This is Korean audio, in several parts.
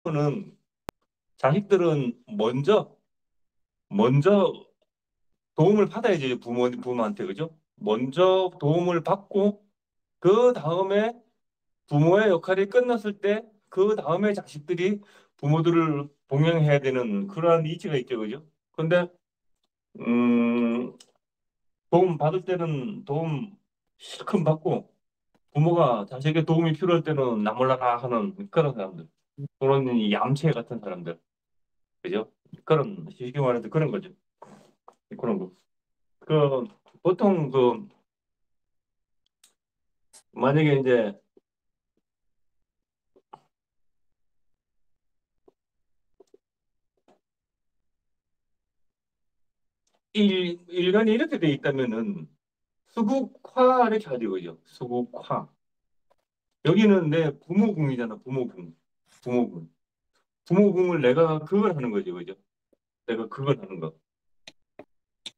는 자식들은 먼저 도움을 받아야지 부모한테 그죠? 먼저 도움을 받고 그 다음에 부모의 역할이 끝났을 때 그 다음에 자식들이 부모들을 봉양해야 되는 그러한 이치가 있죠, 그죠? 근데 음, 도움 받을 때는 도움 실컷 받고 부모가 자식의 도움이 필요할 때는 나 몰라라 하는 그런 사람들, 그런 이 얌체 같은 사람들, 그죠? 그런 쉽게 말해서 그런 거죠. 그런 거. 그 보통 그 만약에 이제 일간이 이렇게 돼 있다면은 수국화 이렇게 하죠, 그죠? 수국화. 여기는 내 부모궁이잖아, 부모궁. 부모궁. 부모궁을 내가 그걸 하는 거죠, 그죠? 내가 그걸 하는 거.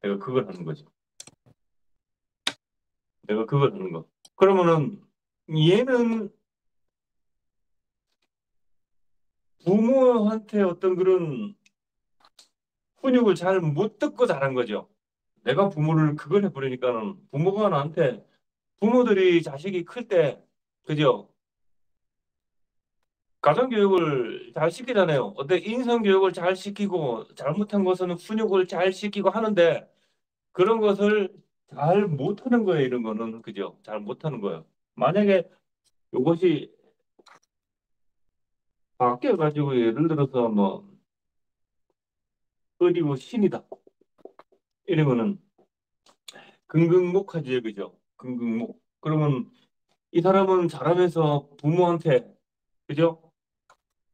내가 그걸 하는 거지. 내가 그걸 하는 거. 그러면은 얘는 부모한테 어떤 그런 훈육을 잘 못 듣고 자란 거죠. 내가 부모를 그걸 해버리니까는 부모가 나한테 부모들이 자식이 클 때, 그죠? 가정교육을 잘 시키잖아요. 어때 인성교육을 잘 시키고 잘못한 것은 훈육을 잘 시키고 하는데 그런 것을 잘 못하는 거예요. 이런 거는 그죠? 잘 못하는 거예요. 만약에 이것이 바뀌어가지고 예를 들어서 뭐 어디고 신이다 이러면은 긍긍목하지 그죠? 긍긍목. 그러면 이 사람은 자라면서 부모한테 그죠?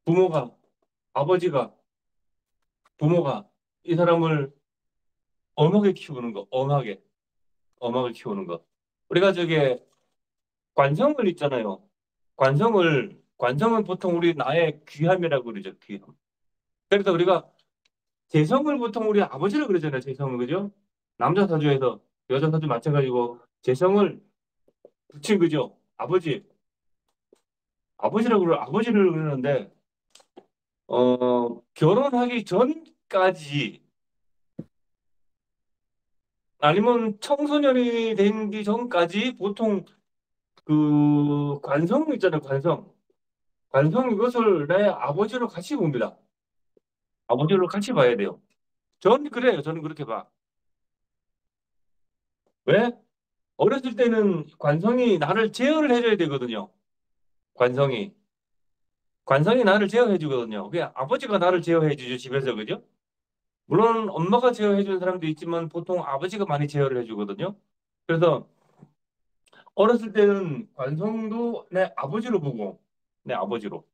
부모가 아버지가 부모가 이 사람을 엄하게 키우는 거, 엄하게 키우는 거. 우리가 저게 관성을 있잖아요. 관성은 보통 우리 나의 귀함이라고 그러죠. 귀함. 그래서 우리가 재성을 보통 우리 아버지를 그러잖아요. 재성을 그죠? 남자 사주에서 여자 사주 마찬가지고 재성을 붙인 그죠? 아버지를 그러는데 결혼하기 전까지 아니면 청소년이 되기 전까지 보통 그 관성 있잖아요. 관성 이것을 내 아버지로 같이 봅니다. 아버지로 같이 봐야 돼요. 전 그래요. 저는 그렇게 봐. 왜? 어렸을 때는 관성이 나를 제어를 해줘야 되거든요. 관성이. 관성이 나를 제어해 주거든요. 그게 아버지가 나를 제어해 주죠, 집에서, 그죠? 물론 엄마가 제어해 주는 사람도 있지만 보통 아버지가 많이 제어를 해 주거든요. 그래서 어렸을 때는 관성도 내 아버지로 보고, 내 아버지로.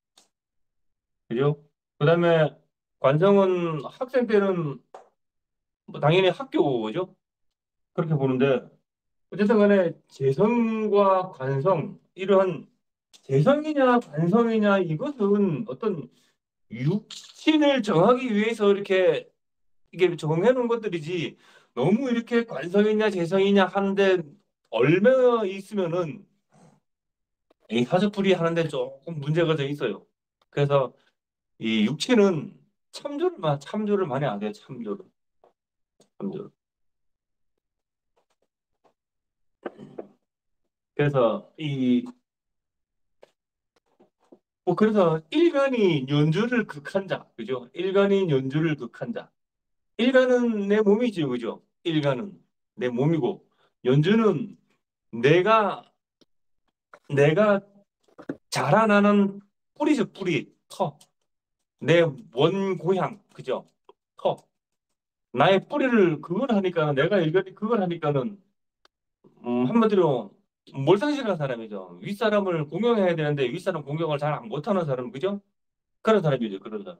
그죠? 그다음에 관성은 학생 때는 뭐 당연히 학교, 그죠? 그렇게 보는데 어쨌든 간에 재성과 관성, 이러한 재성이냐 관성이냐 이것은 어떤 육신을 정하기 위해서 이렇게 이게 정해놓은 것들이지 너무 이렇게 관성이냐 재성이냐 하는데 얽매여 있으면은 이 사주풀이 하는데 조금 문제가 좀 있어요. 그래서 이 육체는 참조를 많이 안 해요. 참조를. 그래서 그래서 일간이 연주를 극한 자, 그죠? 일간이 연주를 극한 자. 일간은 내 몸이죠, 그죠? 일간은 내 몸이고 연주는 내가 내가 자라나는 뿌리죠, 뿌리, 터. 내 원고향, 그죠? 터. 나의 뿌리를 그걸 하니까 내가 일간이 그걸 하니까는 한마디로 몰상식한 사람이죠. 윗사람을 공경해야 되는데 윗사람 공경을 잘 못하는 사람, 그죠? 그런 사람이죠, 그런 사람.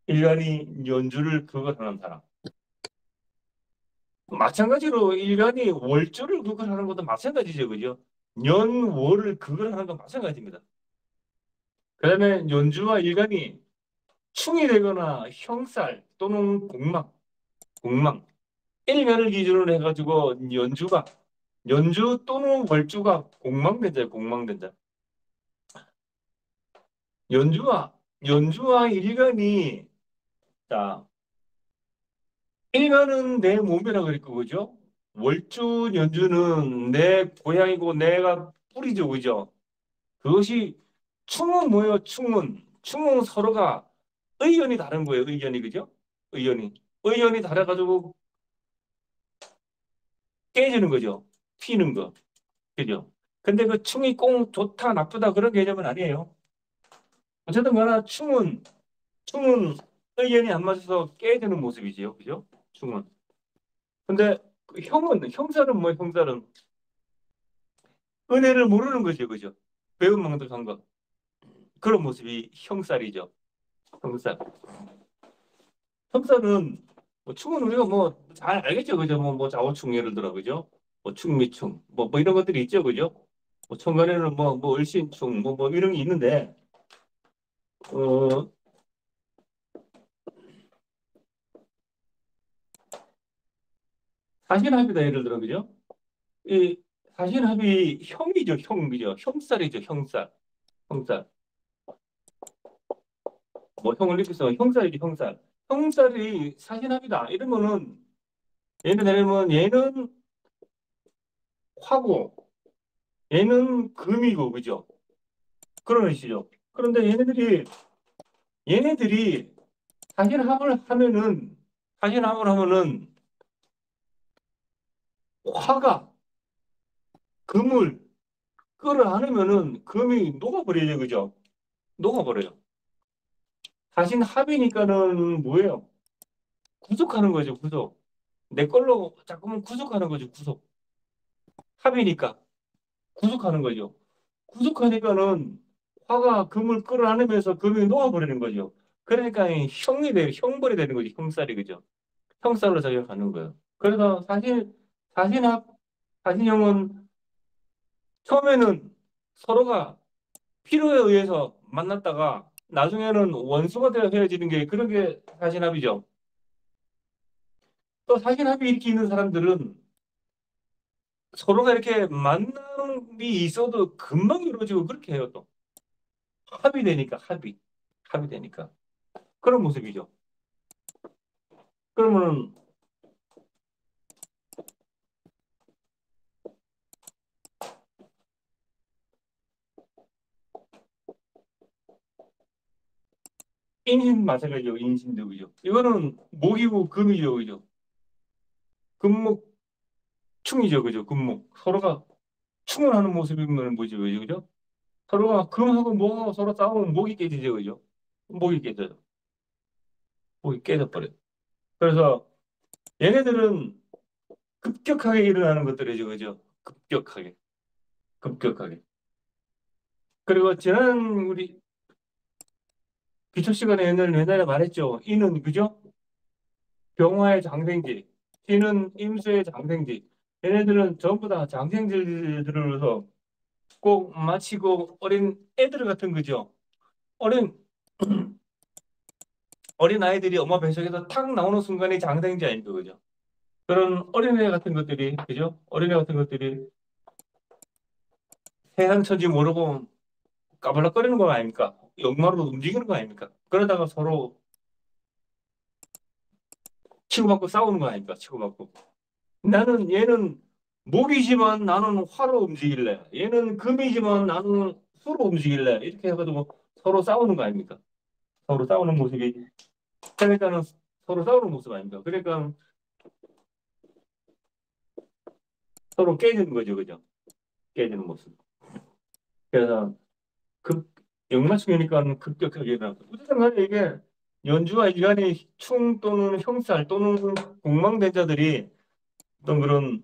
일간이 연주를 그걸 하는 사람. 마찬가지로 일간이 월주를 그걸 하는 것도 마찬가지죠, 그죠? 연월을 그걸 하는 건 마찬가지입니다. 그다음에 연주와 일간이 충이 되거나 형살 또는 공망, 일간을 기준으로 해가지고 연주 또는 월주가 공망된 자예요, 공망된 자. 연주와 연주와 일간이, 자, 일간은 내 몸이라고 그랬고, 그죠? 월주, 연주는 내 고향이고 내가 뿌리죠, 그죠? 그것이 춤은 뭐예요? 춤은 서로가 의견이 다른 거예요. 의견이, 그죠? 의견이 달아가지고 깨지는 거죠. 튀는 거, 그죠? 근데 그 춤이 꼭 좋다 나쁘다 그런 개념은 아니에요. 어쨌든 간에 춤은 의견이 안 맞아서 깨지는 모습이지요, 그죠? 춤은. 근데 그 형사는 뭐예요? 형사는 은혜를 모르는 거죠, 그죠? 배은망덕한 거. 그런 모습이 형살이죠. 형살. 흡사는 뭐 춤은 우리가 뭐 잘 알겠죠, 그죠? 뭐 좌우충 예를 들어, 그죠? 뭐 충미충, 뭐 이런 것들이 있죠, 그죠? 뭐 천간에는 뭐 을신충, 뭐 이런 게 있는데, 어, 사신합이다 예를 들어, 그죠? 이 사신합이 형이죠, 형이죠, 형살이죠, 형살, 형살. 뭐 형을 입혀서 형살이죠, 형살. 형살이 사신합이다 이러면은 예를 들면 얘는 화고 얘는 금이고, 그죠? 그런 뜻이죠. 그런데 얘네들이 사실함을 하면은 화가 금을 끌어안으면은 금이 녹아버려요, 그죠? 녹아버려요. 사신합이니까는 뭐예요? 구속하는 거죠, 구속. 내 걸로 자꾸만 구속하는 거죠, 구속. 합이니까 구속하는 거죠. 구속하니까는 화가 금을 끌어안으면서 금이 녹아버리는 거죠. 그러니까 이 형이 돼요, 형벌이 되는 거죠, 형살이, 그죠? 형살로 저격하는 거예요. 그래서 사신합, 사신형은 처음에는 서로가 필요에 의해서 만났다가 나중에는 원수가 되어 헤어지는 게 그런 게 사신합이죠. 또 사신합이 이렇게 있는 사람들은 서로가 이렇게 만남이 있어도 금방 이루어지고 그렇게 해요, 또. 합이 되니까, 합이 되니까. 그런 모습이죠. 그러면은 인신 마찬가지죠, 인신도, 그죠? 이거는 목이고 금이죠, 그죠? 금목, 충이죠, 그죠? 금목. 서로가 충을 하는 모습이면 뭐죠, 그죠? 서로가 금하고 목하고 서로 싸우면 목이 깨지죠, 그죠? 목이 깨져요. 목이 깨져버려요. 그래서 얘네들은 급격하게 일어나는 것들이죠, 그죠? 급격하게. 그리고 지난 우리 기초 시간에 옛날에 말했죠. 이는 그죠? 병화의 장생지, 이는 임수의 장생지. 얘네들은 전부 다 장생지들로서 꼭 마치고 어린 애들 같은 거죠. 어린 어린 아이들이 엄마 뱃속에서 탁 나오는 순간이 장생지 아닙니까, 그죠? 그런 어린애 같은 것들이, 그죠? 어린애 같은 것들이 세상 천지 모르고 까발락거리는 거 아닙니까? 역마로 움직이는 거 아닙니까? 그러다가 서로 치고받고 싸우는 거 아닙니까? 치고받고. 얘는 목이지만 나는 화로 움직일래. 얘는 금이지만 나는 수로 움직일래. 이렇게 해가지고 서로 싸우는 거 아닙니까? 서로 싸우는 모습이, 그러니까는 서로 싸우는 모습 아닙니까? 그러니까 서로 깨지는 거죠, 그죠? 깨지는 모습. 그래서 급 역맞춤이니까 급격하게 일어나고 어쨌든 간에 이게 연주와 일간의 충 또는 형살 또는 공망대자들이 어떤 그런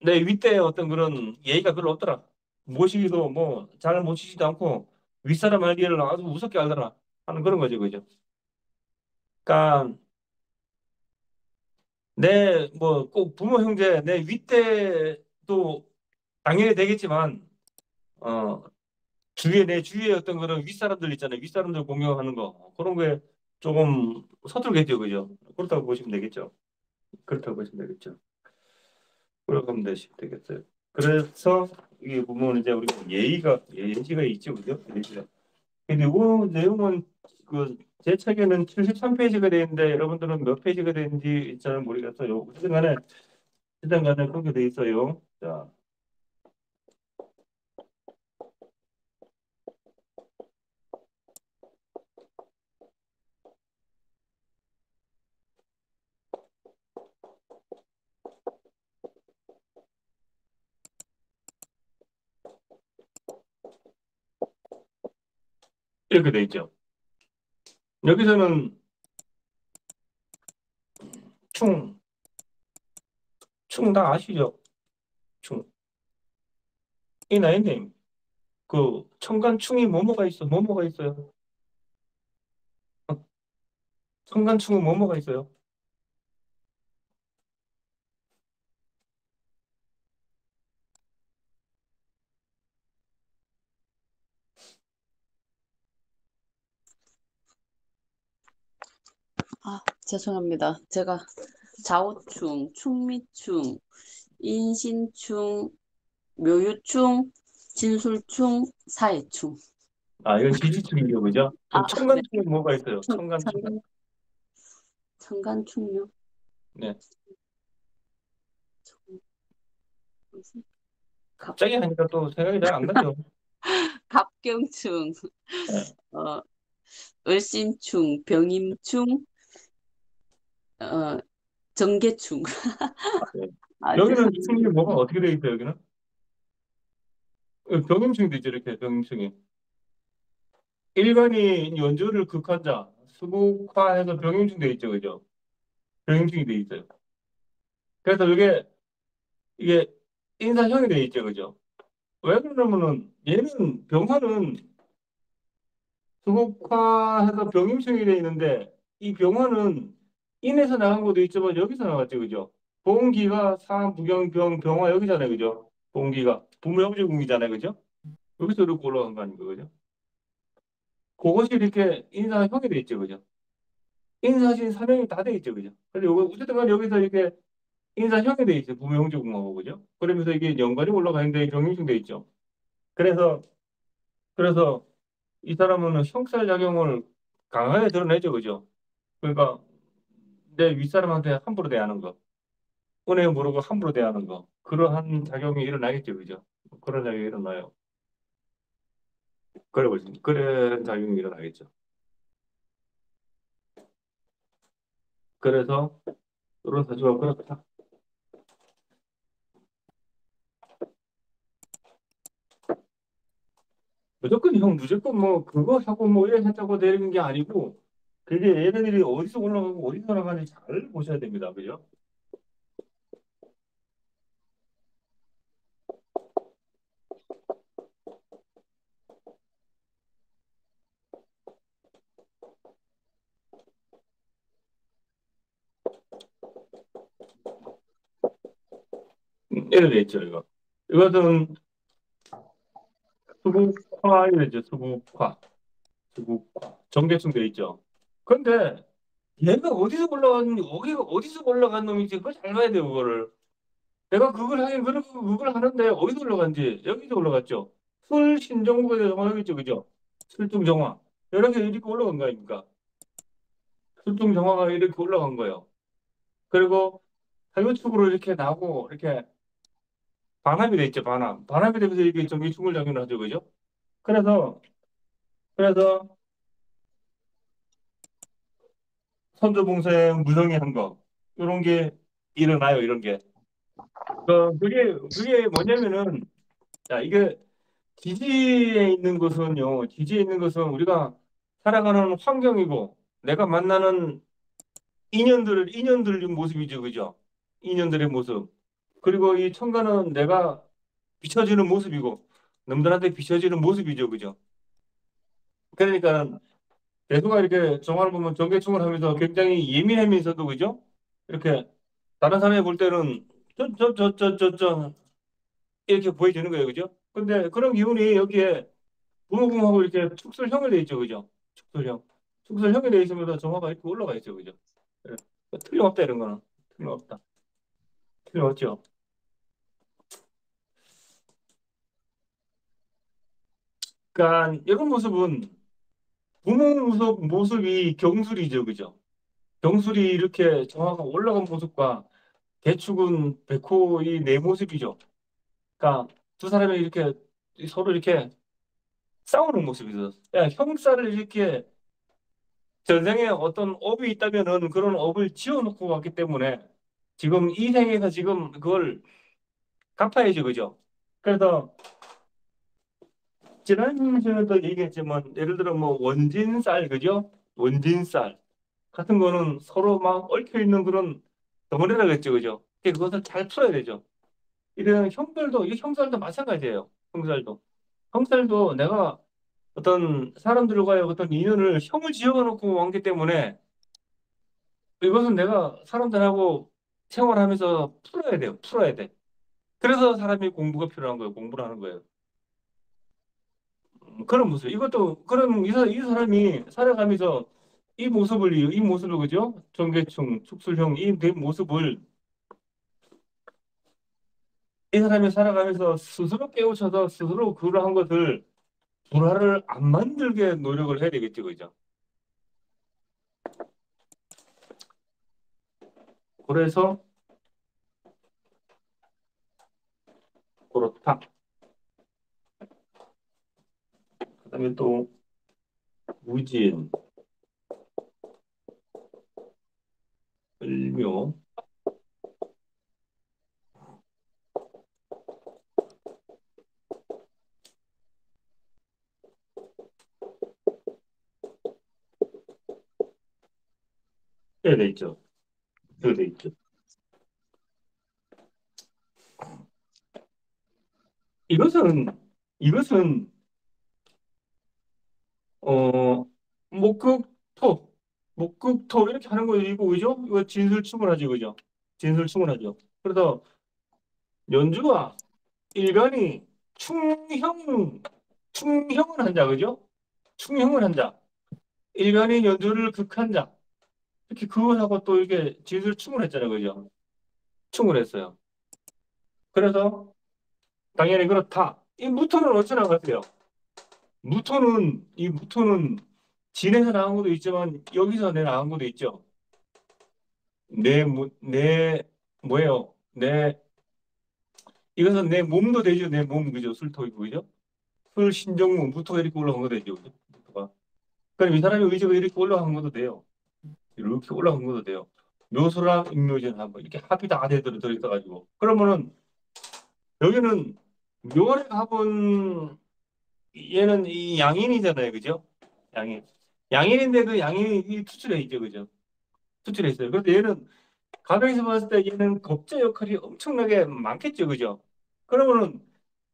내 윗대에 어떤 그런 예의가 별로 없더라. 모시기도 뭐 잘 모시지도 않고 윗사람 알기를 아주 무섭게 알더라 하는 그런 거죠, 그죠? 그러니까 내 뭐 꼭 부모 형제 내 윗대도 당연히 되겠지만 어 내 주위에 어떤 그런 윗사람들 있잖아요. 윗사람들 공경하는 거. 그런 거에 조금 서툴겠죠. 그죠? 그렇다고 보시면 되겠죠. 그렇다고 보시면 되겠죠. 그렇게 하면 되겠어요. 그래서 이게 보면 이제 우리가 예의가 있죠. 그죠? 예의가. 근데 이 내용은 그 제 책에는 73페이지가 되어 있는데 여러분들은 몇 페이지가 되는지 잘 모르겠어요. 어쨌든 간에 그렇게 돼 있어요. 자, 이렇게 돼 있죠. 여기서는 충, 충 다 아시죠? 충. 이 나이님, 그 청간충이 뭐뭐가 있어? 뭐뭐가 있어요? 어, 청간충은 뭐뭐가 있어요? 아, 죄송합니다. 제가 좌우충, 충미충, 인신충, 묘유충, 진술충, 사회충. 아, 이건 지지충이죠, 그죠? 아, 그럼 네. 청간충은 뭐가 있어요? 청, 청간충. 청간, 청간충요? 네. 청, 뭐지? 갑, 갑자기 하니까 또 생각이 잘 안 나죠. 갑경충, 네. 어, 을신충, 병임충, 어, 정계충. 아, 네. 아, 여기는 충이 죄송합니다. 뭐가 어떻게 돼 있어요, 여기는? 병임충도 있죠, 이렇게 병임충이. 일간이 원조를 극한자, 수국화해서 병임충 돼 있죠, 그죠? 병임충이 돼 있어요. 그래서 이게 인사형이 돼 있죠, 그죠? 왜 그러냐면은 얘는 병화는 수국화해서 병임충이 돼 있는데 이 병화는 인에서 나간 것도 있지만 여기서 나갔죠, 그죠? 보험기가 사부경병 병화 여기잖아요, 그죠? 보험기가 부모형제궁이잖아요, 그죠? 여기서 이렇게 올라간 거 아닙니까, 그죠? 그것이 이렇게 인사형이 돼 있죠, 그죠? 인사신 사명이 다 돼 있죠, 그죠? 근데 요거 어쨌든 간에 여기서 이렇게 인사형이 돼 있어요, 부모형제궁하고, 그죠? 그러면서 이게 연관이 올라가는데 병임충 돼 있죠. 그래서 그래서 이 사람은 형살작용을 강하게 드러내죠, 그죠? 그러니까 내 윗사람한테 함부로 대하는 거, 은혜 모르고 함부로 대하는 거, 그러한 작용이 일어나겠죠, 그죠? 그런 작용이 일어나요. 그런 작용이 일어나겠죠. 그래서 이런 사주가 그렇다. 무조건 뭐 그거 하고 뭐 이래 했다고 되는 게 아니고 그게 얘네들이 어디서 올라가고 어디서 나가는지 잘 보셔야 됩니다, 그죠? 이래 돼 있죠, 이거. 이것은 수국화 이래죠, 수국화. 수국화. 정계층 돼 있죠. 근데 얘가 어디서 올라갔는지, 여기가 어디서 올라간 놈인지 그걸 잘 봐야 돼요, 그거를. 내가 그걸 하긴 그러고 그걸 하는데 어디서 올라간지, 여기서 올라갔죠. 술신정국에 대해서 정하겠죠, 그죠? 술중정화. 여러 개 이렇게 올라간 거 아닙니까? 술중정화가 이렇게 올라간 거예요. 그리고 사유축으로 이렇게 나고, 이렇게 반합이 돼 있죠, 반합. 반합이 되면서 이게 전기충을 작용을 하죠, 그죠? 그래서, 그래서 선조봉생 무성이 한 거, 이런 게 일어나요, 이런 게. 그게 뭐냐면은, 자, 이게 지지에 있는 것은요, 지지에 있는 것은 우리가 살아가는 환경이고, 내가 만나는 인연들의 모습이죠, 그죠? 인연들의 모습. 그리고 이 천간은 내가 비춰지는 모습이고, 남들한테 비춰지는 모습이죠, 그죠? 그러니까 대수가 이렇게 정화를 보면 정계충을 하면서 굉장히 예민하면서도, 그죠? 이렇게 다른 사람이 볼 때는 이렇게 보여지는 거예요, 그죠? 근데 그런 기운이 여기에 부모궁하고 이렇게 축술형이 돼 있죠, 그죠? 축술형. 축술형이 돼 있으면서 정화가 이렇게 올라가 있죠, 그죠? 예. 틀림없다, 이런 거는. 틀림없다. 틀림없죠. 그러니까 이런 모습은 부모 모습이 경술이죠, 그죠? 경술이 이렇게 정확하게 올라간 모습과 대축은 백호의 내 모습이죠. 그러니까 두 사람이 이렇게 서로 이렇게 싸우는 모습이죠. 야, 형살을 이렇게 전생에 어떤 업이 있다면은 그런 업을 지어놓고 왔기 때문에 지금 이 생에서 지금 그걸 갚아야죠, 그죠? 그래서 지난 시간에도 얘기했지만 예를 들어 뭐 원진쌀, 그죠? 원진쌀 같은 거는 서로 막 얽혀 있는 그런 덩어리라겠죠, 그죠? 그것을 잘 풀어야 되죠. 이런 형들도 이 형살도 마찬가지예요. 형살도 내가 어떤 사람들과의 어떤 인연을 형을 지어놓고 왔기 때문에 이것은 내가 사람들하고 생활하면서 풀어야 돼요. 풀어야 돼. 그래서 사람이 공부가 필요한 거예요. 공부를 하는 거예요. 그런 모습. 이것도 그런 이 사람이 살아가면서 이 모습을 그죠? 정계충, 축술형 이 내 모습을 이 사람이 살아가면서 스스로 깨우쳐서 스스로 그러한 것을 불화를 안 만들게 노력을 해야 되겠죠, 그죠? 그래서 그렇다. 그다음에 또 무진, 을묘 해야 돼 있죠. 해야 돼 있죠. 이것은 이것은 어 목극토 목극토 이렇게 하는 거 이거 그죠? 이거 진술충분하죠, 그죠? 진술충분하죠. 그래서 연주가 일간이 충형 충형을 한자, 그죠? 충형을 한자. 일간이 연주를 극한자. 이렇게 그것하고 또 이게 진술충분했잖아요, 그죠? 충분했어요. 그래서 당연히 그렇다. 이 무토는 어찌 나갔어요? 무토는 진에서 나온 것도 있지만 여기서 내 나온 것도 있죠. 내 뭐예요? 내 이것은 내 몸도 되죠. 내 몸 그죠? 술토이고 그죠? 술 신정무 무토가 이렇게 올라간 것도 되죠. 그죠? 무토가. 그럼 이 사람의 의지가 이렇게 올라간 것도 돼요. 이렇게 올라간 것도 돼요. 묘수랑 인묘진 한번 이렇게 합이 다 들어있어가지고 그러면은 여기는 묘를 합은 얘는 이 양인이잖아요, 그죠? 양인. 양인인데 그 양인이 투출해 있죠, 그죠? 투출해 있어요. 그런데 얘는 가정에서 봤을 때 얘는 겁제 역할이 엄청나게 많겠죠, 그죠? 그러면은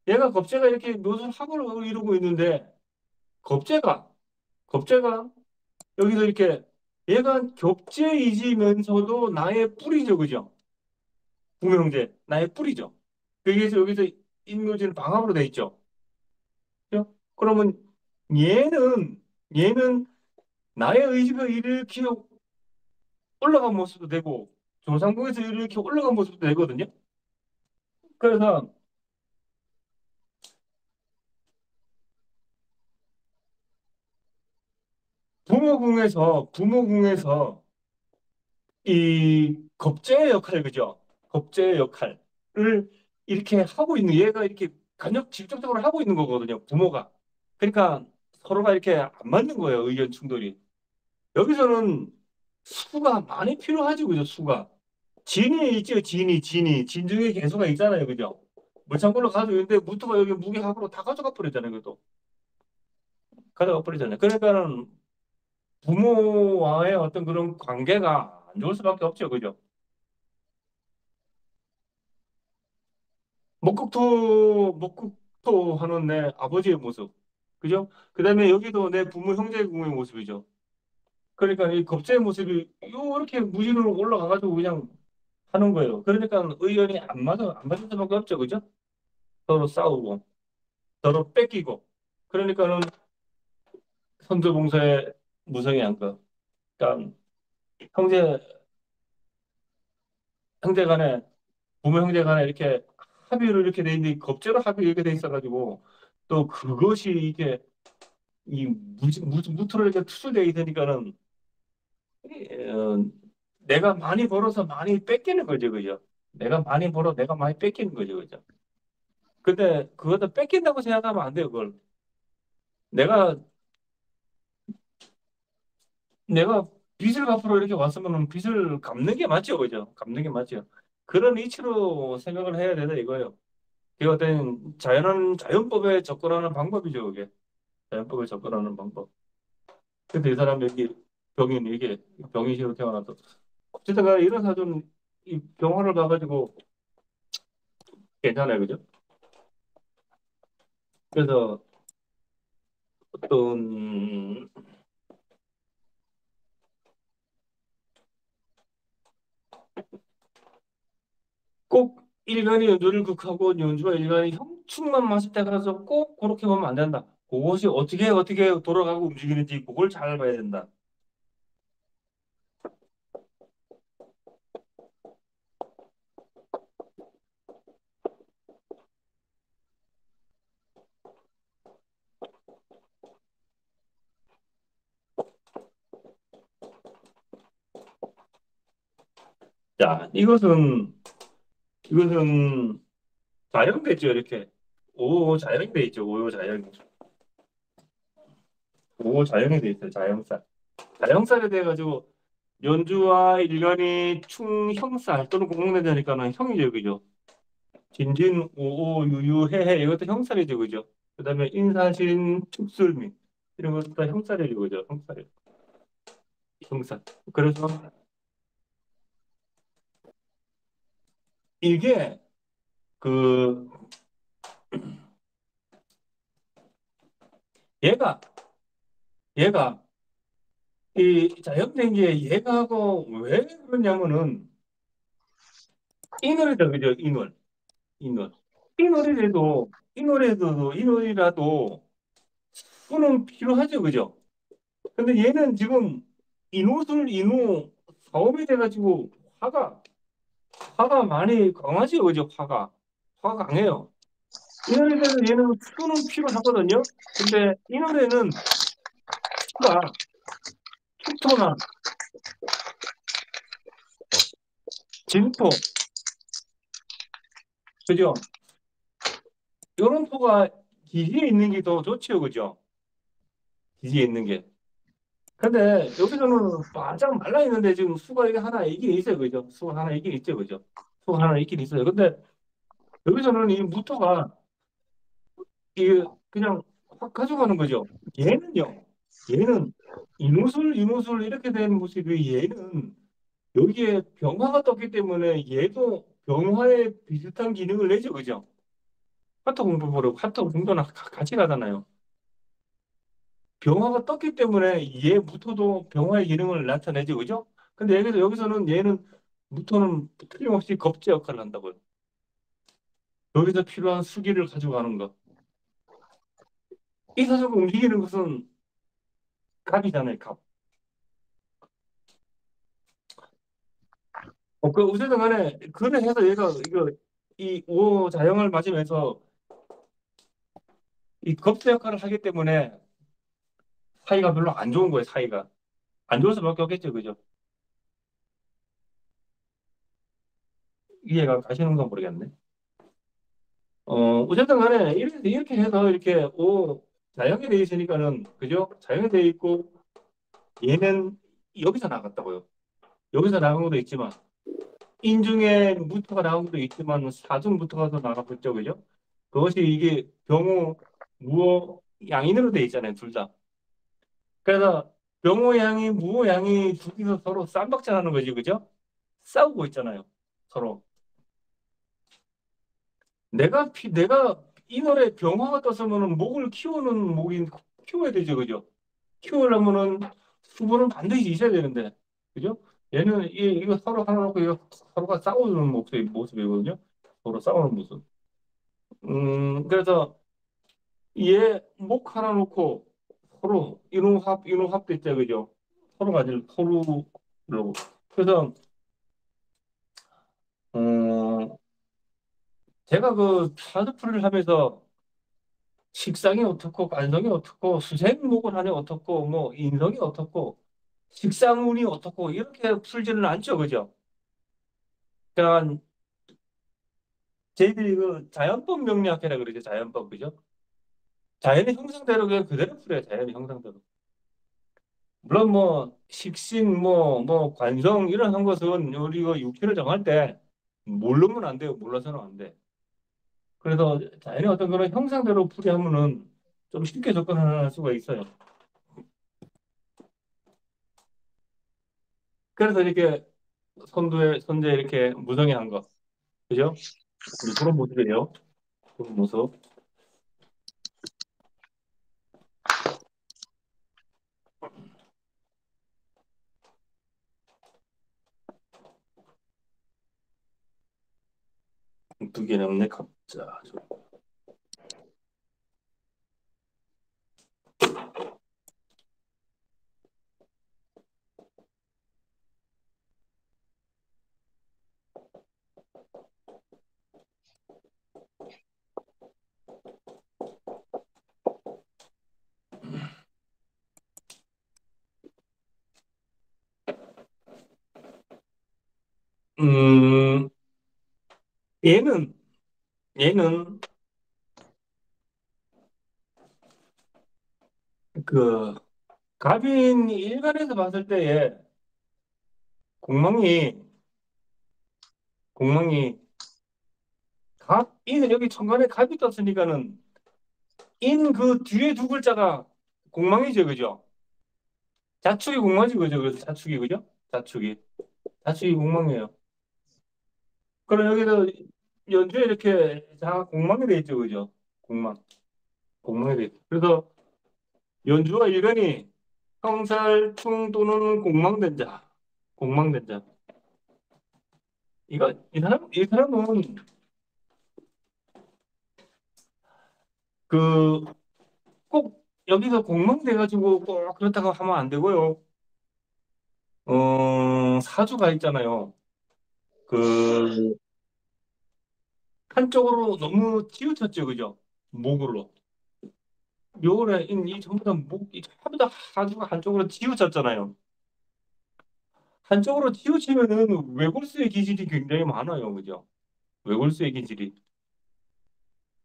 얘가 겁제가 이렇게 묘술 합을 이루고 있는데 겁제가 겁제가 여기서 이렇게 얘가 격제이지면서도 나의 뿌리죠, 그죠? 부명제 나의 뿌리죠. 그래서 여기서 인묘지는 방합으로 돼 있죠. 그죠? 그러면 얘는 나의 의지가 이렇게 올라간 모습도 되고 조상국에서 이렇게 올라간 모습도 되거든요. 그래서 부모궁에서 이 겁제의 역할, 그죠? 겁제의 역할을 이렇게 하고 있는 얘가 이렇게 간접 직접적으로 하고 있는 거거든요. 부모가. 그러니까 서로가 이렇게 안 맞는 거예요. 의견 충돌이. 여기서는 수가 많이 필요하죠, 그죠? 수가. 진이 있죠, 진 중에 개수가 있잖아요, 그죠? 물창고로 가지고 있는데 무토가 여기 무게합으로 다 가져가 버렸잖아요, 그것도. 가져가 버리잖아요. 그러니까는 부모와의 어떤 그런 관계가 안 좋을 수밖에 없죠, 그죠? 목극토 하는 내 아버지의 모습, 그죠? 그다음에 여기도 내 부모 형제의 모습이죠. 그러니까 이 겁제의 모습이 이렇게 무진으로 올라가가지고 그냥 하는 거예요. 그러니까 의견이 안 맞을 수밖에 없죠, 그죠? 서로 싸우고, 서로 뺏기고. 그러니까는 선조봉사의 무성의 양가. 그러니까 형제 형제 간에 부모 형제 간에 이렇게 합의로 이렇게 돼 있는데 겁제로 합의 이렇게 돼 있어가지고 또 그것이 이게 이 무트로 이렇게 투수되어 있으니까는 어, 내가 많이 벌어서 많이 뺏기는 거죠, 그죠? 내가 많이 벌어 내가 많이 뺏기는 거죠, 그죠? 근데 그것도 뺏긴다고 생각하면 안 돼요, 그걸. 내가 내가 빚을 갚으러 이렇게 왔으면 빚을 갚는 게 맞죠, 그죠? 갚는 게 맞죠. 그런 이치로 생각을 해야 되다 이거예요. 이게 어떤 자연법에 접근하는 방법이죠, 그게. 자연법에 접근하는 방법. 근데 이 사람 여기 병인 이게 병이시로 태어나서 어쨌든 간에 이런 사준 이 병원을 가가지고 괜찮아요, 그죠? 그래서 어떤 꼭 일간이 연주를 극하고 연주가 일간이 형충만 맞을 때 가서 꼭 그렇게 보면 안 된다. 그것이 어떻게 돌아가고 움직이는지 그걸 잘 봐야 된다. 자, 이것은 자연배죠, 이렇게. 오, 자연배 있죠, 오, 자연. 오, 자연이 돼 있어요, 자연살. 자연살에 대해 가지고 연주와 일간이 충형살 또는 공동대자니까는 형이죠, 그죠? 진진, 오오, 유유, 해해 이것도 형살이죠, 그죠? 그다음에 인사신, 축술미 이런 것도 다 형살이죠, 그죠? 형살이 형살. 그래서 이게 그 얘가 얘가 이 자연된 게 얘가하고 왜 그러냐면은 이 노래다, 그죠? 이 노래 이 노래라도 수는 필요하죠, 그죠? 근데 얘는 지금 인호 사업이 돼가지고 화가 화가 많이 강하지, 그죠? 화가 강해요. 이 노래에서 얘는 수는 필요하거든요. 근데 이 노래는 수가 축토나 진토, 그죠? 이런 토가 기지에 있는 게 더 좋지요, 그죠? 기지에 있는 게. 근데 여기서는 바짝 말라 있는데 지금 수가 이게 하나 있긴 있어요, 그죠? 수가 하나 있긴 있죠, 그죠? 수가 하나 있긴 있어요. 근데 여기서는 이 무토가 이게 그냥 확 가져가는 거죠. 얘는요, 얘는 이누술 이렇게 된 모습이 얘는 여기에 병화가 떴기 때문에 얘도 병화에 비슷한 기능을 내죠, 그죠? 카톡 공도나 같이 가잖아요. 병화가 떴기 때문에 얘 무토도 병화의 기능을 나타내죠, 그죠? 근데 여기서는 얘는 무토는 틀림없이 겁제 역할을 한다고요. 여기서 필요한 수기를 가져가는 것. 이 사주가 움직이는 것은 갑이잖아요, 갑. 어쨌든 간에, 그래 해서 얘가, 이 오자영을 맞으면서 이 겁제 역할을 하기 때문에 사이가 별로 안 좋은 거예요, 사이가. 안 좋을 수밖에 없겠죠, 그죠? 이해가 가시는 건 모르겠네. 어쨌든 간에, 이렇게 해서 이렇게 자영이 돼 있으니까는, 그죠? 자영이 돼 있고, 얘는 여기서 나갔다고요. 여기서 나간 것도 있지만, 인중에 무토가 나온 것도 있지만, 사중무토가 더 나갔겠죠, 그죠? 그것이 이게 병호, 무호, 양인으로 돼 있잖아요, 둘 다. 그래서 병호 양이, 무호 양이 둘이서 서로 쌈박질하는 거지, 그죠? 싸우고 있잖아요, 서로. 내가 이 노래 병화가 떴으면은 목을 키워야 되죠, 그죠? 키우려면은 수분은 반드시 있어야 되는데, 그죠? 얘는 이거 서로 하나 놓고 이거 서로가 싸우는 모습이거든요. 서로 싸우는 모습. 그래서 얘 목 하나 놓고 서로 이노합 됐죠, 그죠? 서로. 그래서 어, 제가 그 하드풀이를 하면서 식상이 어떻고 관성이 어떻고 수생목을 하네 어떻고 뭐 인성이 어떻고 식상운이 어떻고 이렇게 풀지는 않죠, 그죠? 그러니까 저희들이 그 자연법 명리학회라 그러죠, 자연법, 그죠? 자연의 형상대로 그냥 그대로 풀어요, 자연의 형상대로. 물론 뭐 식신 뭐 관성 이런 한 것은 우리가 육체를 정할 때 모르면 안 돼요, 몰라서는 안 돼. 그래서 자연의 어떤 그런 형상대로 풀이하면은 좀 쉽게 접근할 수가 있어요. 그래서 이렇게 선두에 이렇게 무성의한 거, 그죠? 이제 그런 모습이에요. 그런 모습. 두 개는 없네, 갑자. 음, 얘는, 얘는, 그, 갑인 일간에서 봤을 때에 공망이, 공망이, 인은 여기 천간에 갑이 떴으니까는, 인 그 뒤에 두 글자가 공망이죠, 그죠? 자축이 공망이죠, 그죠? 그래서 자축이, 그죠? 자축이. 자축이 공망이에요. 그럼 여기서 연주에 이렇게 자, 공망이 돼 있죠, 그죠? 공망. 공망이 돼 있죠. 그래서 연주와 일간이 형살충 또는 공망된 자. 공망된 자. 이 사람은 그 꼭 여기서 공망돼가지고 꼭 그렇다고 하면 안 되고요. 사주가 있잖아요. 그 한쪽으로 너무 치우쳤죠, 그죠? 목으로. 묘래 이 전부 다 목, 전부 다 사주가 한쪽으로 치우쳤잖아요. 한쪽으로 치우치면은 외골수의 기질이 굉장히 많아요, 그죠? 외골수의 기질이.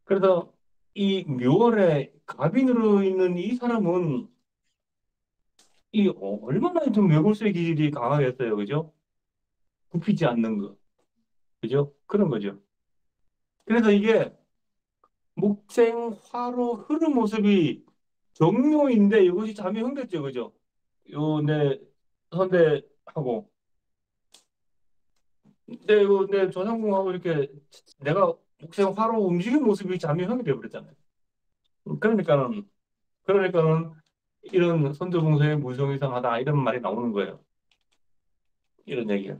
그래서 이 묘월에 갑인으로 있는 이 사람은 얼마나 좀 외골수의 기질이 강하겠어요, 그죠? 굽히지 않는 거, 그죠? 그런 거죠. 그래서 이게 목생화로 흐른 모습이 정묘인데 이것이 잠이 흥됐죠, 그죠? 내 선대하고 내 조상궁하고 이렇게 내가 목생화로 움직이는 모습이 잠이 흥이 돼버렸잖아요. 그러니까는 그러니까는 이런 선조봉생의 무성이상하다 이런 말이 나오는 거예요. 이런 얘기가.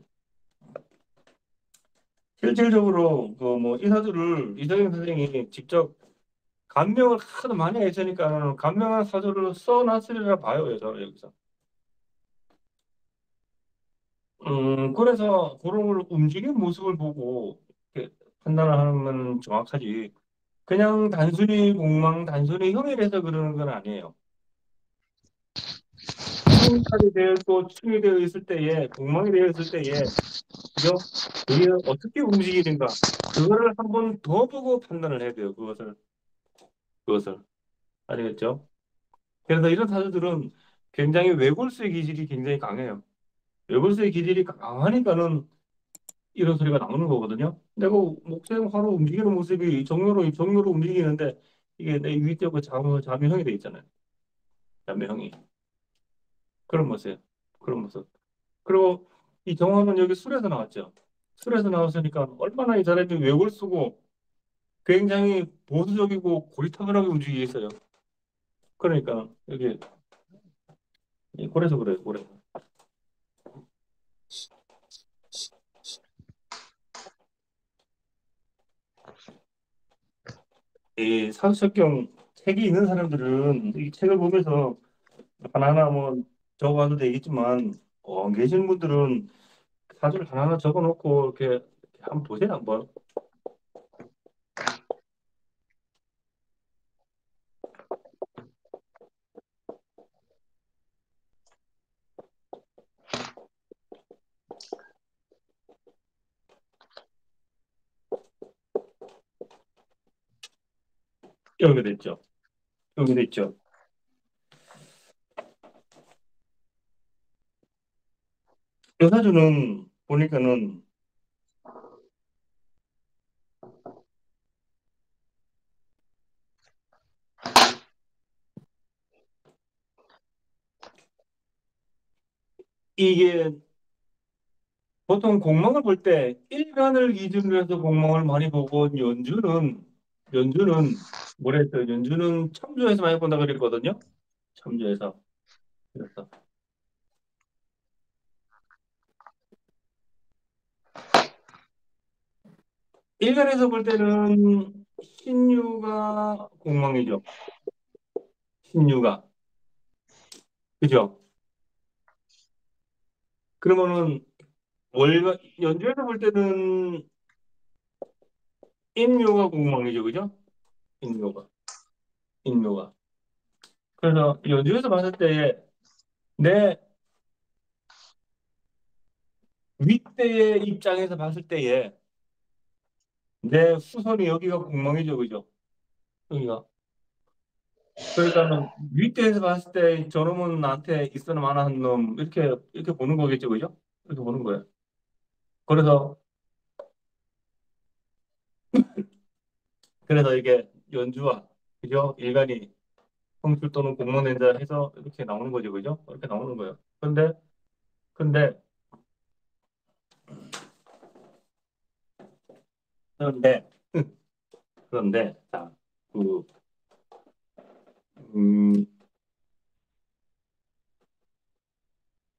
실질적으로 그 뭐 이사주를 이성영 선생이 직접 감명을 하도 많이 했으니까 감명한 사주를 써놨으리라 봐요, 저는 여기서. 그래서 그런 걸 움직이는 모습을 보고 이렇게 판단을 하는 건 정확하지. 그냥 단순히 공망, 단순히 형이라서 그러는 건 아니에요. 형살이 되어 있고 충이 되어 있을 때에, 공망이 되어 있을 때에, 그죠? 이게 어떻게 움직이는가? 그거를 한 번 더 보고 판단을 해야 돼요. 그것을. 아시겠죠? 그래서 이런 사주들은 굉장히 외골수의 기질이 굉장히 강해요. 외골수의 기질이 강하니까는 이런 소리가 나오는 거거든요. 내가 목생화로 움직이는 모습이 정료로 움직이는데 이게 내 위쪽에 자묘형이 돼 있잖아요. 자묘형이. 그런 모습. 그런 모습. 그리고 이 정화는 여기 술에서 나왔죠. 술에서 나왔으니까 얼마나 이 사람이 외골수고 굉장히 보수적이고 고리타분하게 움직이겠어요. 그러니까 여기 그래서 그래요. 그래. 이 사주석경 책이 있는 사람들은 이 책을 보면서 하나하나 뭐 적어가도 되겠지만 안 계신 분들은 사주를 하나하나 적어놓고 이렇게 한번 보세요. 한번. 연결됐죠. 연결됐죠. 여사주는 보니까는 이게 보통 공망을 볼 때 일간을 기준으로 해서 공망을 많이 보고 연주는 뭐랬어요? 연주는 참조해서 많이 본다 그랬거든요. 참조해서. 그래서 일간에서 볼 때는 신유가 공망이죠. 신유가. 그죠? 그러면은 월간 연주에서 볼 때는 인묘가 공망이죠. 그죠? 인묘가. 인묘가. 그래서 연주에서 봤을 때 내 윗대의 입장에서 봤을 때에 내 후손이 여기가 공망이죠. 그죠? 여기가. 그러니까는 윗대에서 봤을 때 저놈은 나한테 있어는 만한 놈 이렇게 보는 거겠죠. 그죠? 이렇게 보는 거예요. 그래서 이게 연주와 그죠? 일간이 성출 또는 공론된다 해서 이렇게 나오는 거죠. 그죠? 이렇게 나오는 거예요. 근데, 그런데, 자, 그, 음,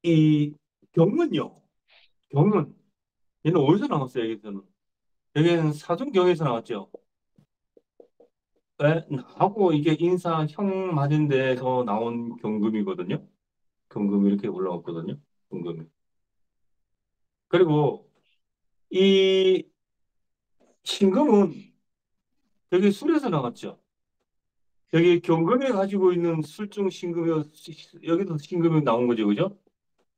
이 경은요. 경은, 얘는 어디서 나왔어요, 여기서는? 여기는 사준경에서 나왔죠. 왜? 나하고 이게 인사형 맞은 데서 나온 경금이거든요. 경금이 이렇게 올라왔거든요. 경금이. 그리고 이 신금은 여기 술에서 나왔죠. 여기 경금에 가지고 있는 술중 신금이 여기서 신금이 나온 거죠, 그죠?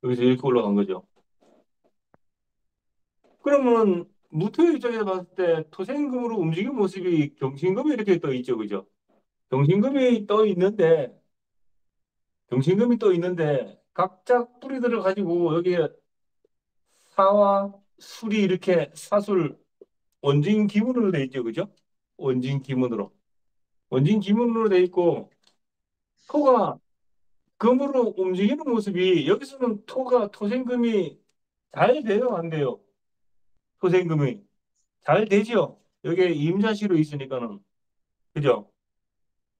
여기서 이렇게 올라간 거죠. 그러면 무토의 입장에서 봤을 때 토생금으로 움직이는 모습이 경신금이 이렇게 떠 있죠, 그죠? 경신금이 떠 있는데 각자 뿌리들을 가지고 여기에 사와 술이 이렇게 사술 원진 기문으로 돼 있죠, 그죠? 원진 기문으로 돼 있고 토가 금으로 움직이는 모습이 여기서는 토생금이 잘 돼요, 안 돼요? 토생금이 잘 되죠. 여기에 임자시로 있으니까는 그죠?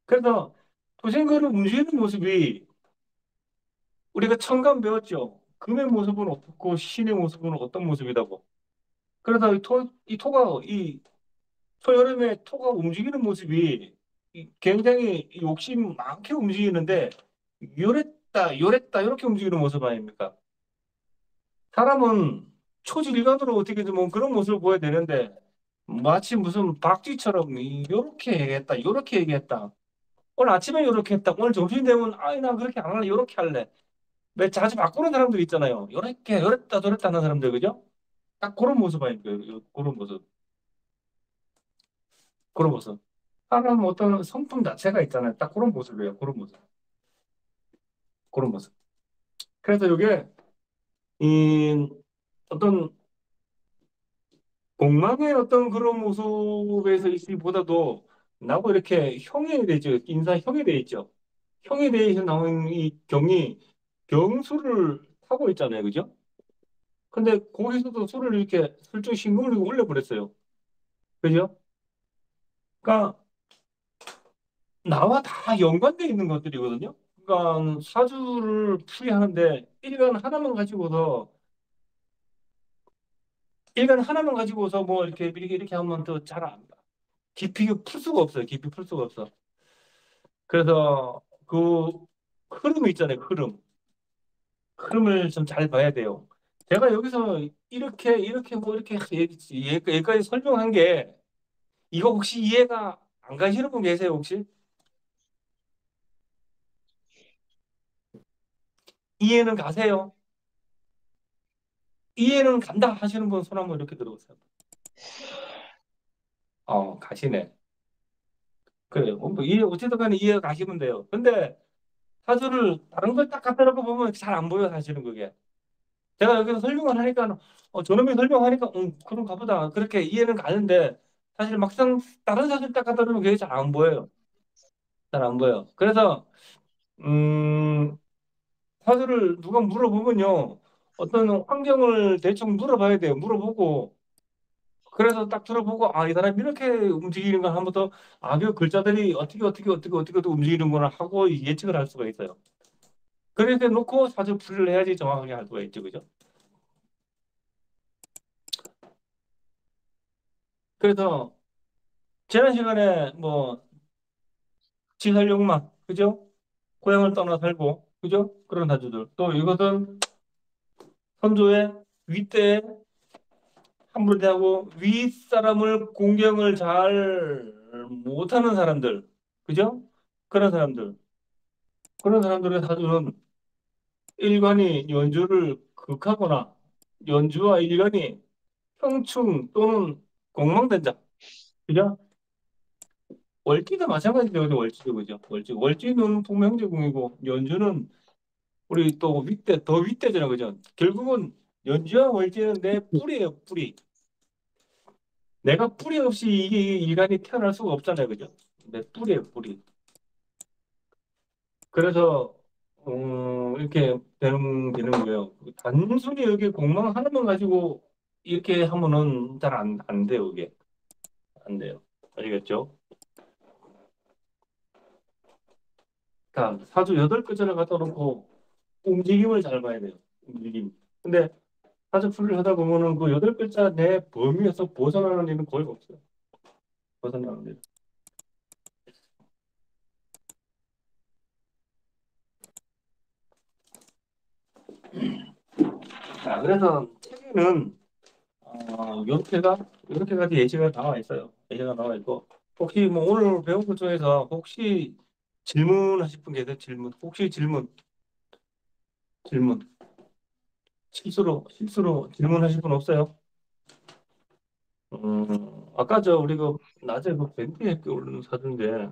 그래서 토생금을 움직이는 모습이 우리가 천간 배웠죠. 금의 모습은 어떻고 신의 모습은 어떤 모습이라고. 그래서 이 토가 이 초여름에 토가 움직이는 모습이 굉장히 욕심 많게 움직이는데 요랬다 이렇게 움직이는 모습 아닙니까? 사람은 초질간으로 어떻게든 뭐 그런 모습을 보여야 되는데 마치 무슨 박쥐처럼 요렇게 얘기했다 요렇게 얘기했다 오늘 아침에 요렇게 했다 오늘 점심 되면 아이 나 그렇게 안 할래 요렇게 할래 왜 자주 바꾸는 사람들 있잖아요 요렇게 요랬다 저랬다 하는 사람들 그죠? 딱 그런 모습 아닙니까? 그런 모습 그런 모습 사람 어떤 성품 자체가 있잖아요 딱 그런 모습이에요 그런 모습 그래서 이게 이 어떤 공망의 어떤 그런 모습에서 있기보다도 나하고 이렇게 형에 되죠. 인사형에 돼 있죠. 형에 대해서 나온 이 경이 경수를 타고 있잖아요. 그죠? 근데 거기서도 술을 이렇게 술중 신금을 이렇게 올려버렸어요. 그죠? 그러니까 나와 다 연관되어 있는 것들이거든요. 그러니까 사주를 풀이하는데 일간 하나만 가지고서 뭐 이렇게 하면 더 잘 안, 깊이 풀 수가 없어요. 깊이 풀 수가 없어. 그래서 그 흐름이 있잖아요. 흐름을 좀 잘 봐야 돼요. 제가 여기서 이렇게 뭐 이렇게 여기까지 설명한 게 이거 혹시 이해가 안 가시는 분 계세요, 혹시? 이해는 가세요? 이해는 간다 하시는 분 손 한번 이렇게 들어보세요. 가시네. 그래요. 뭐 이해 어쨌든 간에 이해 가시면 돼요. 근데 사주를 다른 걸 딱 갖다 놓고 보면 잘 안 보여 사실은 그게. 제가 여기서 설명을 하니까 저놈이 설명하니까 그런가 보다 그렇게 이해는 가는데 사실 막상 다른 사실 딱 갖다 놓으면 그게 잘 안 보여요. 잘 안 보여. 그래서 음 사주를 누가 물어보면요 어떤 환경을 대충 물어봐야 돼요. 물어보고 그래서 딱 들어보고 이 사람이 이렇게 움직이는 걸 한번 더 그 글자들이 어떻게 움직이는구나 하고 예측을 할 수가 있어요. 그렇게 놓고 사주 풀이를 해야지 정확하게 할 수가 있죠, 그죠? 그래서 지난 시간에 뭐 지살용마, 그죠? 고향을 떠나 살고, 그죠? 그런 사주들. 또 이것은 선조의 윗대에 함부로 대하고 윗사람을 공경을 잘 못하는 사람들, 그죠? 그런 사람들. 그런 사람들의 사주는 일관이 연주를 극하거나 연주와 일관이 평충 또는 공망된 자, 그죠? 월지도 마찬가지죠, 그죠? 월지도 그죠? 월지는 통명제공이고 연주는 우리 또 윗대 더 윗대잖아, 그죠? 결국은 연주와 월지는 내 뿌리예요, 뿌리. 내가 뿌리 없이 이게 인간이 태어날 수가 없잖아요, 그죠? 내 뿌리예요, 뿌리. 그래서 이렇게 되는 거예요. 단순히 여기 공망 하나만 가지고 이렇게 하면은 잘 안 돼요, 이게 안 돼요. 아시겠죠? 자, 사주 여덟 글자를 갖다 놓고 움직임을 잘 봐야 돼요. 움직임. 근데 사주 풀이를 하다 보면은 그 여덟 글자 내 범위에서 벗어나는 일은 거의 없어요. 벗어나는 일. 자, 그래서 책에는 이렇게까지 예시가 나와 있어요. 예시가 나와 있고 혹시 뭐 오늘 배운 것 중에서 혹시 질문하실 분 계세요? 질문. 혹시 질문. 실수로 질문하실 분 없어요? 아까 우리 그 낮에 그 밴드 학교 오르는 사주인데